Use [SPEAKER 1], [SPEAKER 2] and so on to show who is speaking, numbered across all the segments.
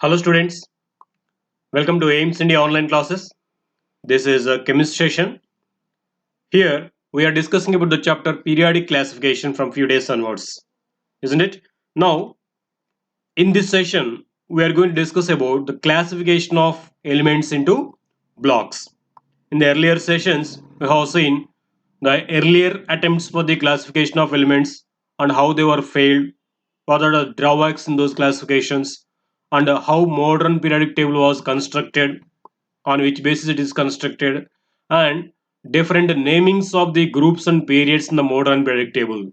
[SPEAKER 1] Hello students, welcome to AIMS India online classes. This is a chemistry session. Here we are discussing about the chapter periodic classification from few days onwards, isn't it? Now in this session we are going to discuss about the classification of elements into blocks. In the earlier sessions we have seen the earlier attempts for the classification of elements and how they were failed, what are the drawbacks in those classifications, and how modern periodic table was constructed, on which basis it is constructed, and different namings of the groups and periods in the modern periodic table.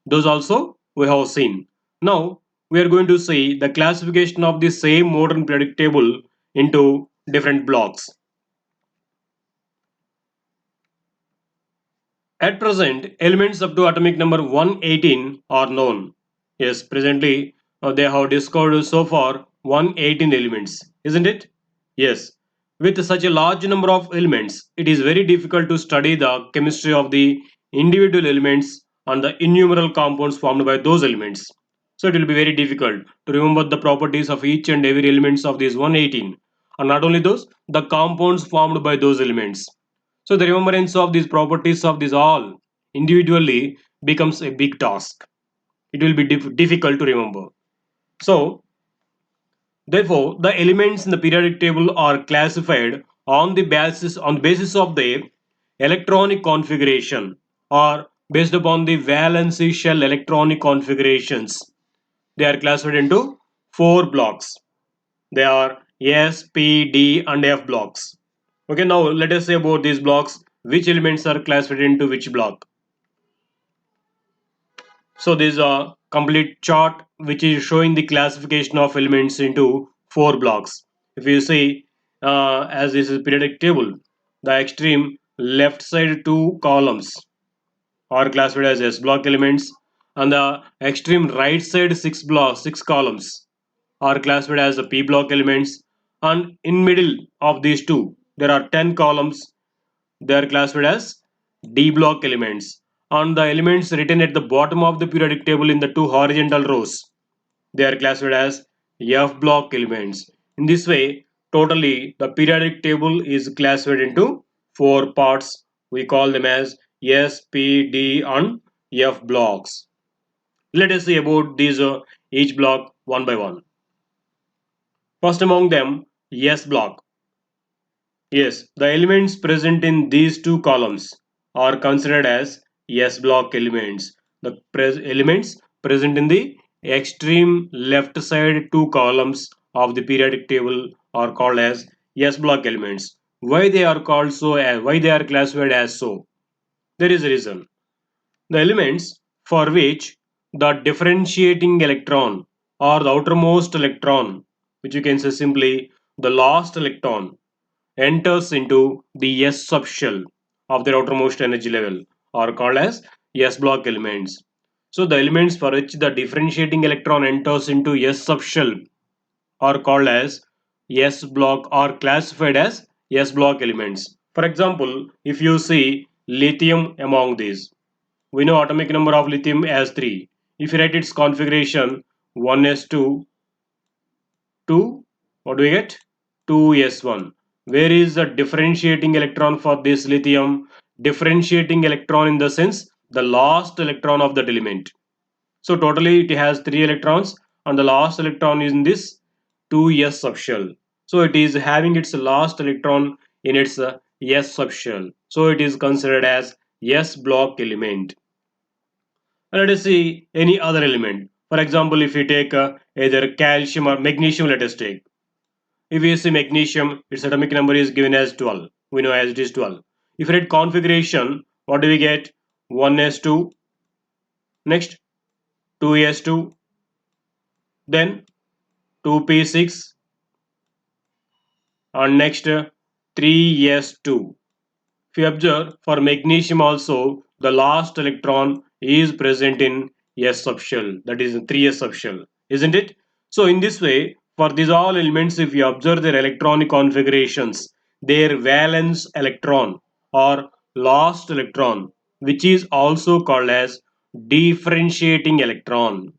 [SPEAKER 1] Those also we have seen. Now we are going to see the classification of the same modern periodic table into different blocks. At present, elements up to atomic number 118 are known. Yes, presently they have discovered so far 118 elements, isn't it? Yes. With such a large number of elements, it is very difficult to study the chemistry of the individual elements and the innumerable compounds formed by those elements. So it will be very difficult to remember the properties of each and every elements of these 118. And not only those, the compounds formed by those elements. So the remembrance of these properties of these all individually becomes a big task. It will be difficult to remember. So therefore, the elements in the periodic table are classified on the basis of their electronic configuration or based upon the valency shell electronic configurations. They are classified into four blocks. They are S, P, D, and F blocks. Okay, now let us say about these blocks, which elements are classified into which block. So this is a complete chart which is showing the classification of elements into four blocks. If you see, as this is periodic table, the extreme left side two columns are classified as S block elements, and the extreme right side six columns are classified as the P block elements, and in middle of these two there are 10 columns. They are classified as D block elements, and the elements written at the bottom of the periodic table in the two horizontal rows, they are classified as F block elements. In this way, totally the periodic table is classified into four parts. We call them as S, P, D, and F blocks. Let us see about these each block one by one. First among them, S block. Yes, the elements present in these two columns are considered as S block elements. The elements present in the extreme left side two columns of the periodic table are called as S block elements. Why they are called so? Why they are classified as so? There is a reason. The elements for which the differentiating electron or the outermost electron, which you can say simply the last electron, enters into the S subshell of their outermost energy level are called as S block elements. So the elements for which the differentiating electron enters into S subshell are called as S block or classified as S block elements. For example, if you see lithium among these, we know atomic number of lithium as 3. If you write its configuration 1s2, 2, what do we get? 2s1. Where is the differentiating electron for this lithium? Differentiating electron in the sense the last electron of that element. So totally it has 3 electrons and the last electron is in this 2s subshell. So it is having its last electron in its s subshell. So it is considered as s block element. Let us see any other element. For example, if we take either calcium or magnesium, let us take. If we see magnesium, its atomic number is given as 12. We know as it is 12. If we read configuration, what do we get? 1s2, next 2s2, then 2p6, and next 3s2. If you observe, for magnesium also, the last electron is present in S subshell, that is 3s subshell, isn't it? So in this way, for these all elements, if you observe their electronic configurations, their valence electron or last electron, which is also called as differentiating electron.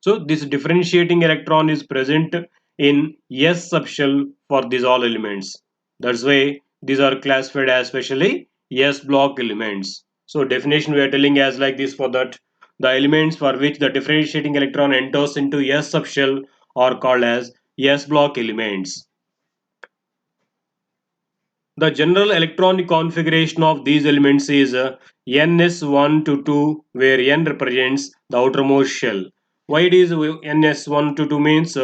[SPEAKER 1] So this differentiating electron is present in S subshell for these all elements. That's why these are classified as specially S block elements. So definition we are telling as like this for that the elements for which the differentiating electron enters into S subshell are called as S block elements. The general electronic configuration of these elements is NS1 to 2 where N represents the outermost shell. Why it is NS1 to 2 means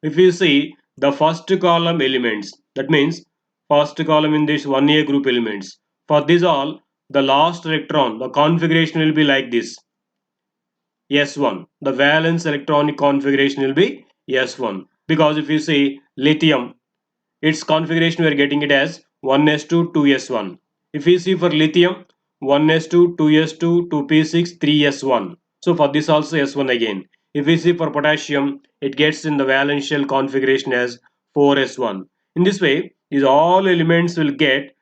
[SPEAKER 1] if you see the first column elements, that means first column in this 1A group elements. For this all the last electron the configuration will be like this S1. The valence electronic configuration will be S1 because if you see lithium its configuration we are getting it as 1s2 2s1. If we see for lithium 1s2 2s2 2p6 3s1. So for this also s1 again. If we see for potassium it gets in the valence shell configuration as 4s1. In this way these all elements will get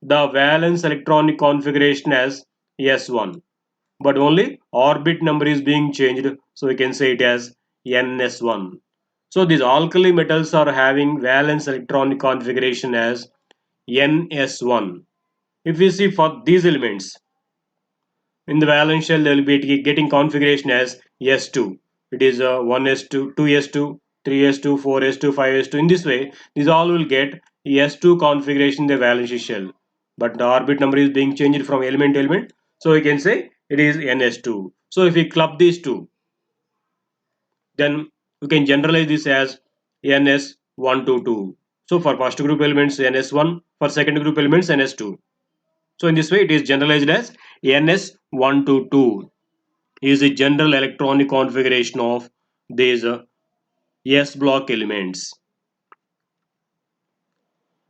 [SPEAKER 1] the valence electronic configuration as s1, but only orbit number is being changed, so we can say it as ns1. So these alkali metals are having valence electronic configuration as ns1. If we see for these elements in the valence shell, they will be getting configuration as s2. It is 1s2 2s2 3s2 4s2 5s2. In this way these all will get s2 configuration in the valence shell, but the orbit number is being changed from element to element, so we can say it is ns2. So if we club these two, then we can generalize this as ns1 to 2. So for first group elements ns1, for second group elements ns2. So in this way it is generalized as ns1 to 2 is the general electronic configuration of these s block elements.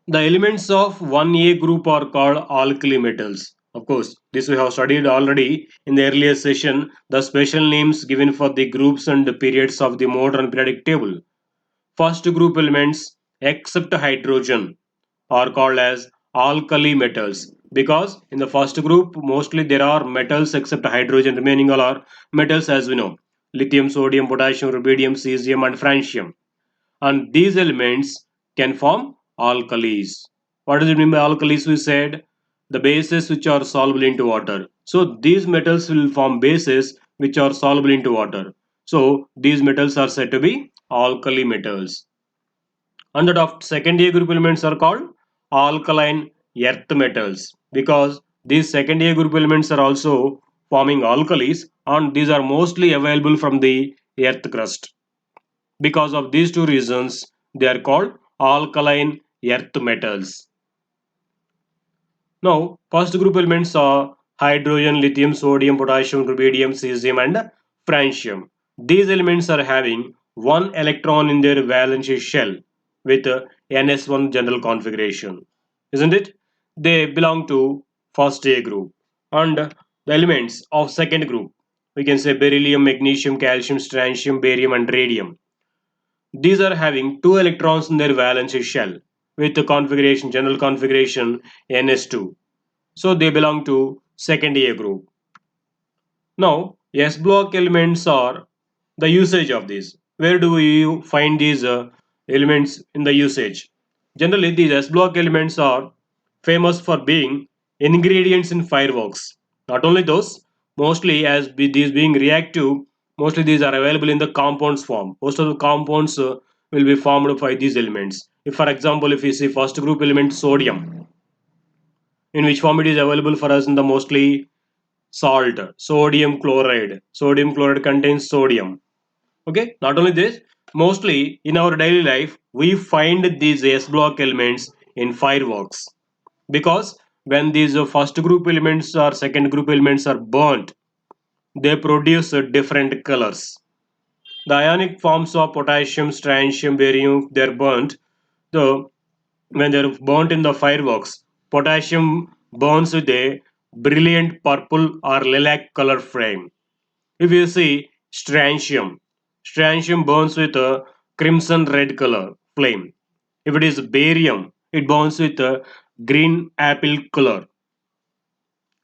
[SPEAKER 1] The elements of 1A group are called alkali metals. Of course, this we have studied already in the earlier session, the special names given for the groups and the periods of the modern periodic table. First group elements except hydrogen are called as alkali metals because in the first group mostly there are metals except hydrogen, remaining all are metals as we know: lithium, sodium, potassium, rubidium, cesium and francium, and these elements can form alkalis. What does it mean by alkalis? We said the bases which are soluble into water. So these metals will form bases which are soluble into water. So these metals are said to be alkali metals. And the second A group elements are called alkaline earth metals because these second A group elements are also forming alkalis and these are mostly available from the earth crust. Because of these two reasons, they are called alkaline earth metals. Now, first group elements are hydrogen, lithium, sodium, potassium, rubidium, cesium, and francium. These elements are having one electron in their valence shell with ns1 general configuration, isn't it? They belong to first A group. And the elements of second group, we can say beryllium, magnesium, calcium, strontium, barium, and radium. These are having two electrons in their valence shell with the configuration, general configuration ns2. So they belong to second A group. Now S block elements are the usage of these. Where do you find these elements in the usage? Generally these S block elements are famous for being ingredients in fireworks. Not only those, mostly as these being reactive, mostly these are available in the compounds form. Most of the compounds will be formed by these elements. If for example if we see first group element sodium, in which form it is available for us in the mostly salt, sodium chloride contains sodium. Okay, not only this, mostly in our daily life we find these s block elements in fireworks because when these first group elements or second group elements are burnt, they produce different colors. The ionic forms of potassium, strontium, barium, they're burnt, the when they're burnt in the fireworks, potassium burns with a brilliant purple or lilac color flame. If you see strontium, strontium burns with a crimson red color flame. If it is barium, it burns with a green apple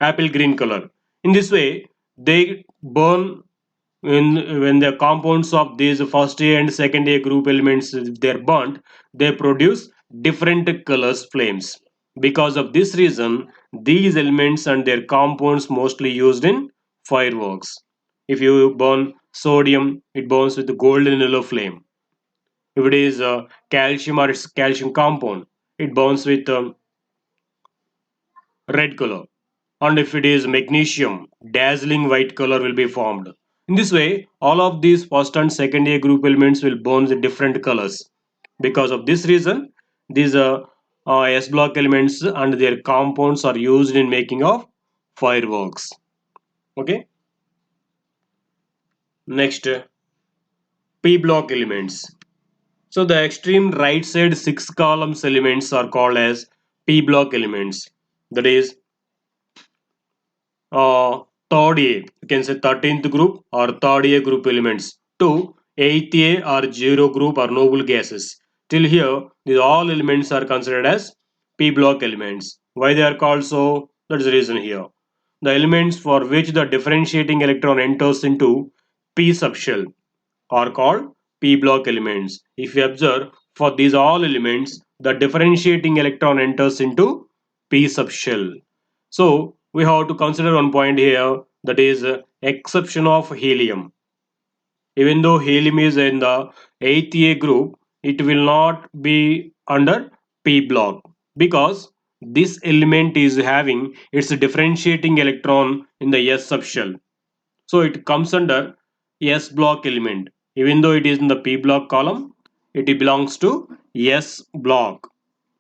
[SPEAKER 1] green color. In this way, they burn when the compounds of these first A and second A group elements, if they're burnt, they produce different colors flames. Because of this reason, these elements and their compounds mostly used in fireworks. If you burn sodium, it burns with a golden yellow flame. If it is calcium or its calcium compound, it burns with red color. And if it is magnesium, dazzling white color will be formed. In this way, all of these first and second A group elements will burn with different colors. Because of this reason, these S block elements and their compounds are used in making of fireworks. Okay. Next, P block elements. So the extreme right side six columns elements are called as P block elements. That is third A, you can say 13th group or third A group elements. To 8th A or 0 group or noble gases. Till here, these all elements are considered as P block elements. Why they are called so? That is the reason here. The elements for which the differentiating electron enters into P subshell are called P block elements. If you observe, for these all elements, the differentiating electron enters into P subshell. So we have to consider one point here, that is exception of helium. Even though helium is in the 8th A group, it will not be under P block because this element is having its differentiating electron in the S subshell. So it comes under S block element. Even though it is in the P block column, it belongs to S block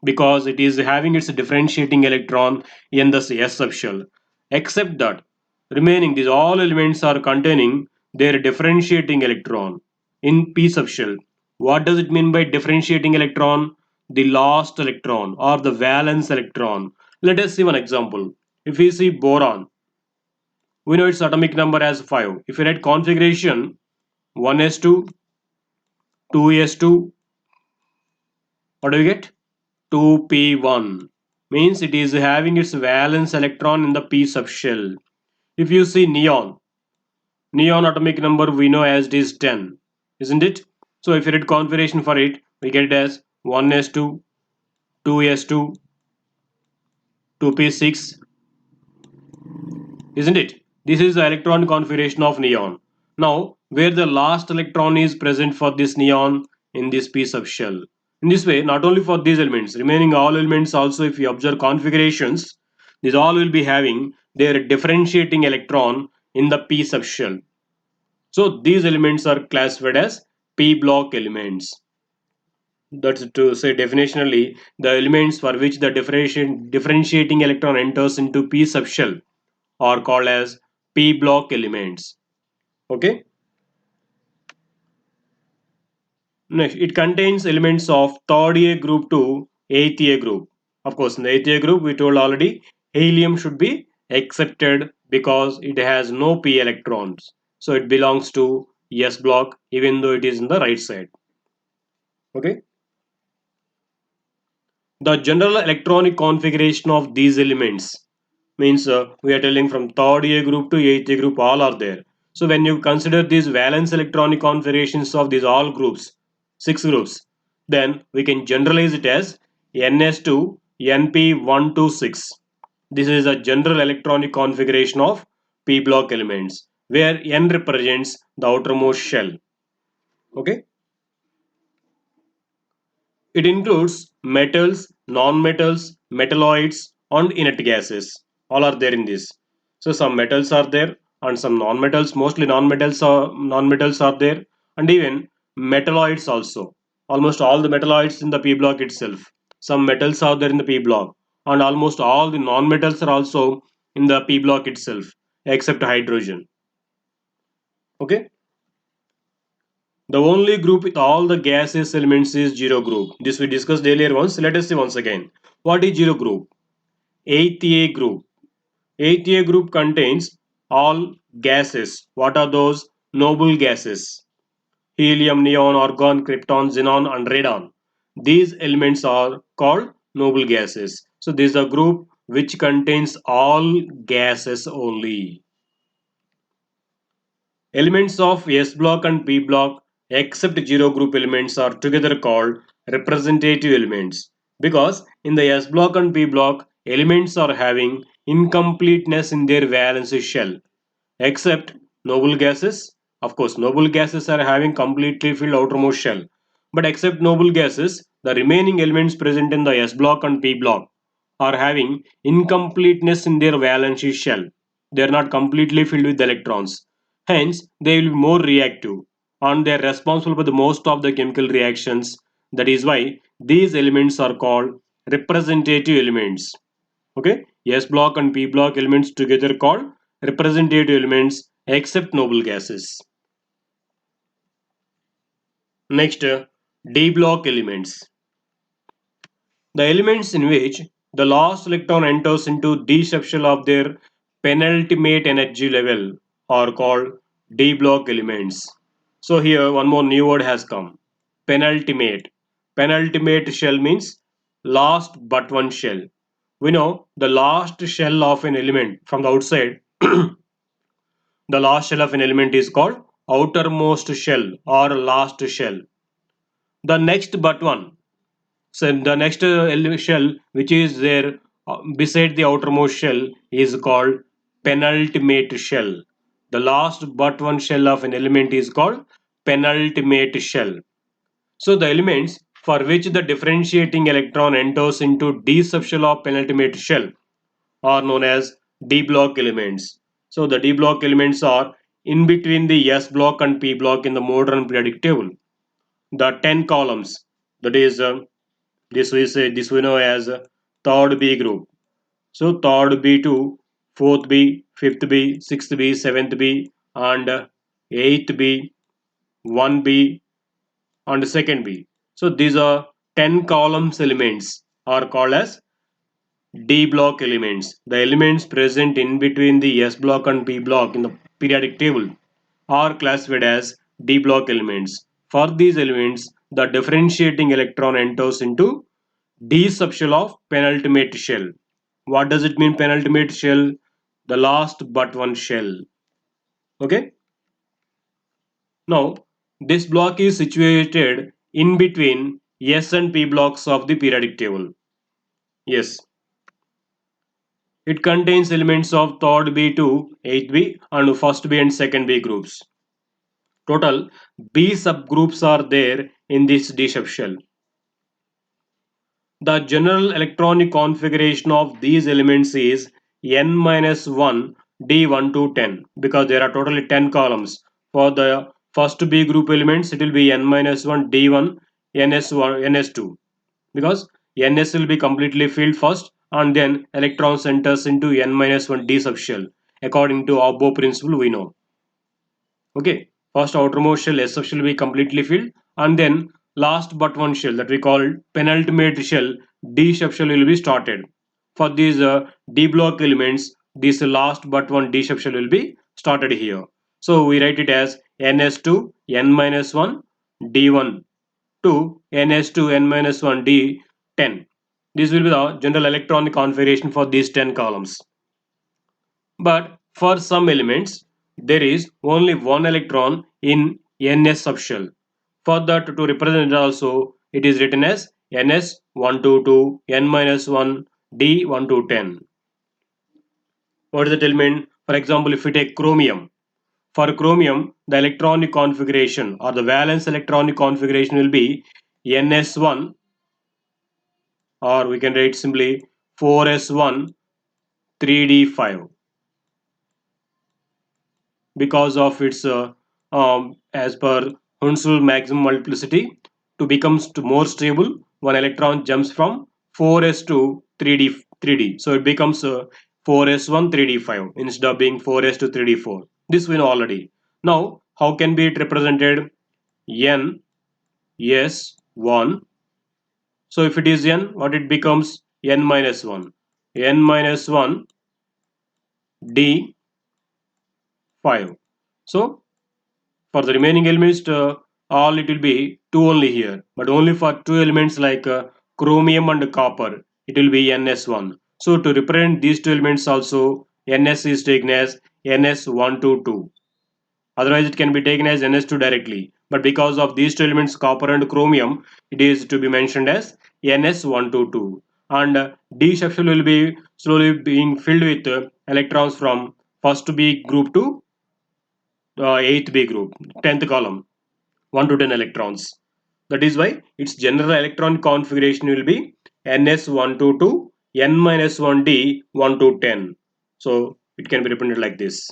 [SPEAKER 1] because it is having its differentiating electron in the S subshell. Except that remaining these all elements are containing their differentiating electron in P subshell. What does it mean by differentiating electron? The last electron or the valence electron. Let us see one example. If we see boron, we know its atomic number as 5. If you write configuration 1s2, 2s2, what do we get? 2p1 means it is having its valence electron in the p subshell. If you see neon, neon atomic number we know as it is 10, isn't it? So if you read configuration for it, we get it as 1s2, 2s2, 2p6, isn't it? This is the electron configuration of neon. Now, where the last electron is present for this neon in this piece of shell. In this way, not only for these elements, remaining all elements also, if you observe configurations, these all will be having their differentiating electron in the p subshell. So these elements are classified as p block elements. That's to say definitionally, the elements for which the differentiating electron enters into p subshell are called as p block elements. Okay. Next, it contains elements of third A group to 8th A group. Of course, in the 8th A group, we told already helium should be accepted because it has no p electrons. So it belongs to S block even though it is in the right side. Okay. The general electronic configuration of these elements means we are telling from third A group to 8th A group all are there. So when you consider these valence electronic configurations of these all groups, 6 groups, then we can generalize it as NS2 NP126. This is a general electronic configuration of P block elements where N represents the outermost shell. Okay. It includes metals, non-metals, metalloids, and inert gases. All are there in this. So some metals are there, and some non-metals. Mostly non-metals are there, and even metalloids also. Almost all the metalloids in the p block itself. Some metals are there in the p block, and almost all the non-metals are also in the p block itself, except hydrogen. Okay. The only group with all the gaseous elements is zero group. This we discussed earlier once. Let us see once again. What is zero group? 8th A group. 8th A group contains all gases. What are those? Noble gases. Helium, neon, argon, krypton, xenon and radon. These elements are called noble gases. So this is a group which contains all gases only. Elements of S block and P block except zero group elements are together called representative elements because in the S block and P block elements are having incompleteness in their valence shell except noble gases. Of course, noble gases are having completely filled outermost shell, but except noble gases, the remaining elements present in the S block and P block are having incompleteness in their valence shell. They are not completely filled with electrons. Hence, they will be more reactive and they are responsible for the most of the chemical reactions. That is why these elements are called representative elements. Okay, S block and P block elements together called representative elements except noble gases. Next, D block elements. The elements in which the last electron enters into d subshell of their penultimate energy level are called D block elements. So here one more new word has come. Penultimate. Penultimate shell means last but one shell. We know the last shell of an element from the outside. The last shell of an element is called outermost shell or last shell. The next but one, so the next shell which is there beside the outermost shell is called penultimate shell. The last but one shell of an element is called penultimate shell. So the elements for which the differentiating electron enters into d subshell of penultimate shell are known as D block elements. So the D block elements are in between the S block and P block in the modern periodic table. The 10 columns, that is this we know as third B group. So third B2, fourth B, fifth B, sixth B, seventh B, and eighth B, 1B, and second B. So these are 10 columns elements are called as D block elements. The elements present in between the S block and P block in the periodic table are classified as D block elements. For these elements, the differentiating electron enters into D subshell of penultimate shell. What does it mean penultimate shell? The last but one shell. Okay. Now, this block is situated in between S and P blocks of the periodic table. Yes. It contains elements of third B to 8B and first B and second B groups. Total B subgroups are there in this D subshell. The general electronic configuration of these elements is n minus 1 D1 to 10 because there are totally 10 columns. For the first B group elements, it will be n minus 1 D1 ns1 ns2 because ns will be completely filled first and then electrons enters into n minus 1 d subshell according to Abbo principle we know. Okay, first outermost shell S subshell will be completely filled and then last but one shell that we call penultimate shell D subshell will be started. For these D block elements, this last but one D subshell will be started here. So we write it as ns2 n minus 1 d1 to ns2 n minus 1 d10. This will be the general electronic configuration for these 10 columns. But for some elements, there is only one electron in ns subshell. For that to represent it also, it is written as ns122 n minus 1 d1 to 10. What is that element? For example, if we take chromium, for chromium, the electronic configuration or the valence electronic configuration will be ns1, or we can write simply 4s1 3d5 because of its as per Hounslow maximum multiplicity to becomes to more stable, one electron jumps from 4s to 3d. So it becomes 4s1 3d5 instead of being 4s to 3d4. This we know already. Now how can be it represented? N s1. So if it is n, what it becomes? N minus 1. N minus 1 d5. So for the remaining elements, all it will be 2 only here. But only for two elements like chromium and copper, it will be ns1. So to represent these two elements also, ns is taken as ns122. Otherwise, it can be taken as Ns2 directly. But because of these two elements, copper and chromium, it is to be mentioned as Ns122. And D subshell will be slowly being filled with electrons from first B group to 8th B group, 10th column, 1 to 10 electrons. That is why its general electron configuration will be Ns122, N-1D, 1 to 10. So it can be represented like this,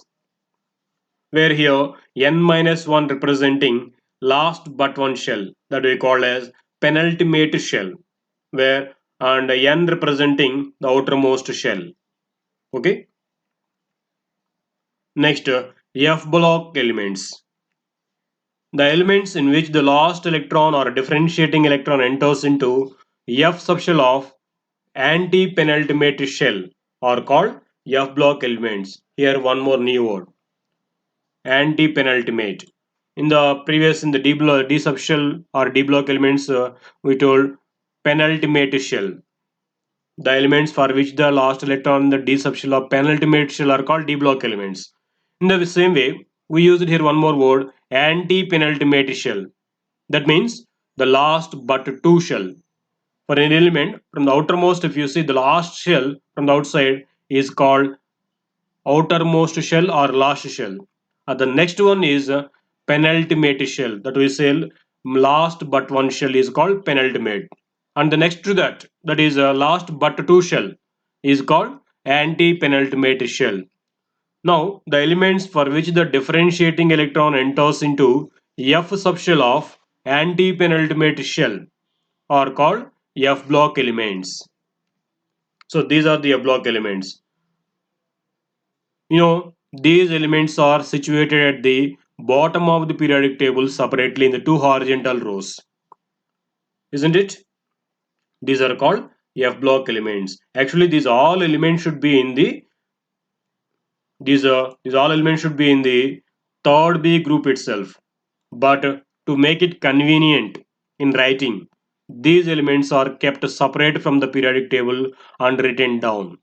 [SPEAKER 1] where here n-1 representing last but one shell, that we call as penultimate shell, where and n representing the outermost shell. Okay. Next, f block elements, the elements in which the last electron or differentiating electron enters into f subshell of anti-penultimate shell are called f block elements. Here one more new word, anti-penultimate. In the previous, in the D subshell or D block elements, we told penultimate shell. The elements for which the last electron in the D subshell of penultimate shell are called D block elements. In the same way, we used here one more word, anti-penultimate shell. That means the last but two shell. For an element from the outermost, if you see the last shell from the outside is called outermost shell or last shell. The next one is penultimate shell, that we say last but one shell is called penultimate. And the next to that, that is last but two shell, is called anti-penultimate shell. Now, the elements for which the differentiating electron enters into F subshell of anti-penultimate shell are called F block elements. So these are the F block elements. These elements are situated at the bottom of the periodic table separately in the two horizontal rows, isn't it? These are called F block elements. Actually, these all elements should be in the third B group itself. But to make it convenient in writing, these elements are kept separate from the periodic table and written down.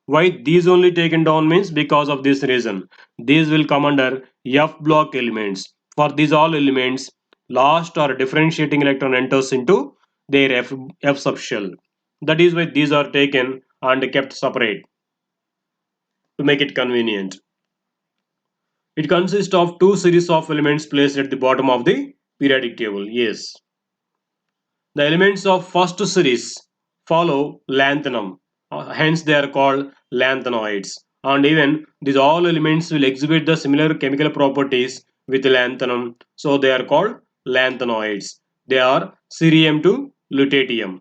[SPEAKER 1] Why these only taken down means because of this reason. These will come under F block elements. For these all elements, last or differentiating electron enters into their F subshell. That is why these are taken and kept separate to make it convenient. It consists of two series of elements placed at the bottom of the periodic table. Yes. The elements of first series follow lanthanum, hence they are called lanthanoids. And even these all elements will exhibit the similar chemical properties with lanthanum, so they are called lanthanoids. They are cerium to lutetium.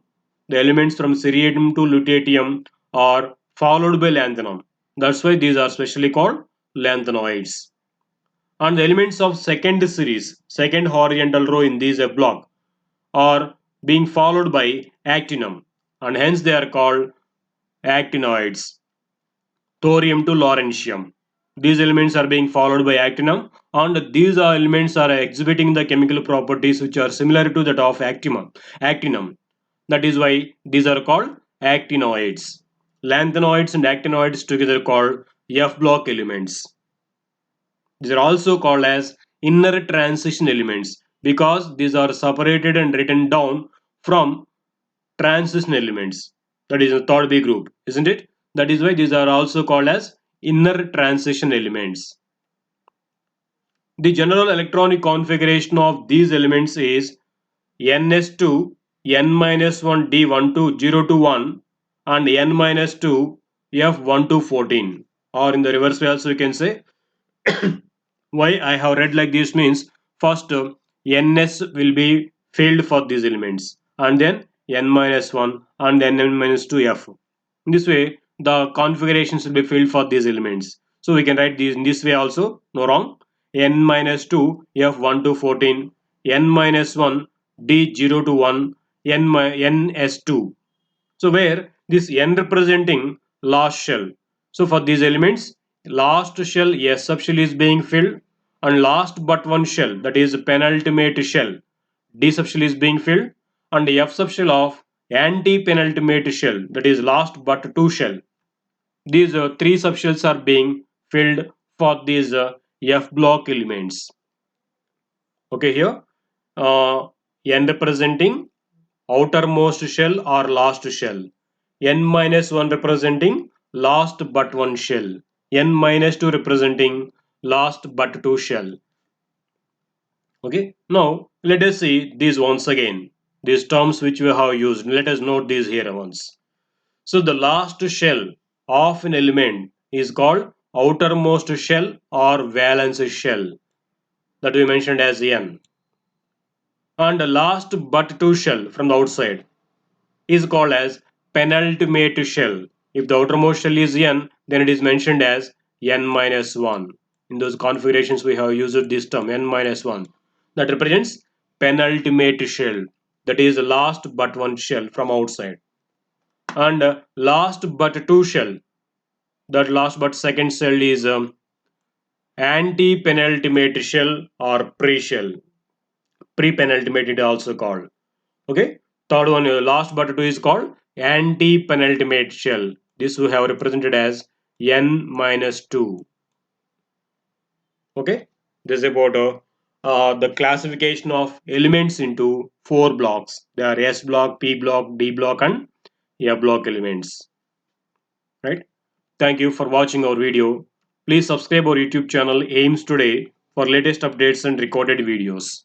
[SPEAKER 1] The elements from cerium to lutetium are followed by lanthanum. That's why these are specially called lanthanoids. And the elements of second series, second horizontal row in this block, are being followed by actinum, and hence they are called actinoids. Thorium to lawrencium. These elements are being followed by actinum, and these elements are exhibiting the chemical properties which are similar to that of actinum. That is why these are called actinoids. Lanthanoids and actinoids together called F block elements. These are also called as inner transition elements because these are separated and written down from transition elements. That is the third B group, isn't it? That is why these are also called as inner transition elements. The general electronic configuration of these elements is ns2 n-1 d12 and n-2 f1214, or in the reverse way also you can say. Why I have read like this means first ns will be filled for these elements and then n-1 and then n-2 f. In this way the configurations will be filled for these elements. So we can write these in this way also, no wrong. n-2 f1 to 14, n-1 d0 to 1, ns2. So where this n representing last shell. So for these elements, last shell S subshell is being filled, and last but one shell, that is penultimate shell, D subshell is being filled, and the F subshell of anti-penultimate shell, that is last but two shell. These three subshells are being filled for these F block elements. Okay, here n representing outermost shell or last shell, n minus 1 representing last but one shell, n minus 2 representing last but two shell. Okay, now let us see these once again. These terms which we have used, let us note these here once. So the last shell of an element is called outermost shell or valence shell, that we mentioned as n. And the last but two shell from the outside is called as penultimate shell. If the outermost shell is n, then it is mentioned as n minus 1. In those configurations we have used this term n minus 1. That represents penultimate shell. That is the last but one shell from outside. And last but two shell. That last but second shell is anti-penultimate shell or pre-shell. Pre-penultimate it also called. Okay. Third one, last but two is called anti-penultimate shell. This we have represented as n minus 2. Okay. This is about the classification of elements into four blocks. They are S block, P block, D block, and F block elements. Right. Thank you for watching our video. Please subscribe our YouTube channel AIMS Today for latest updates and recorded videos.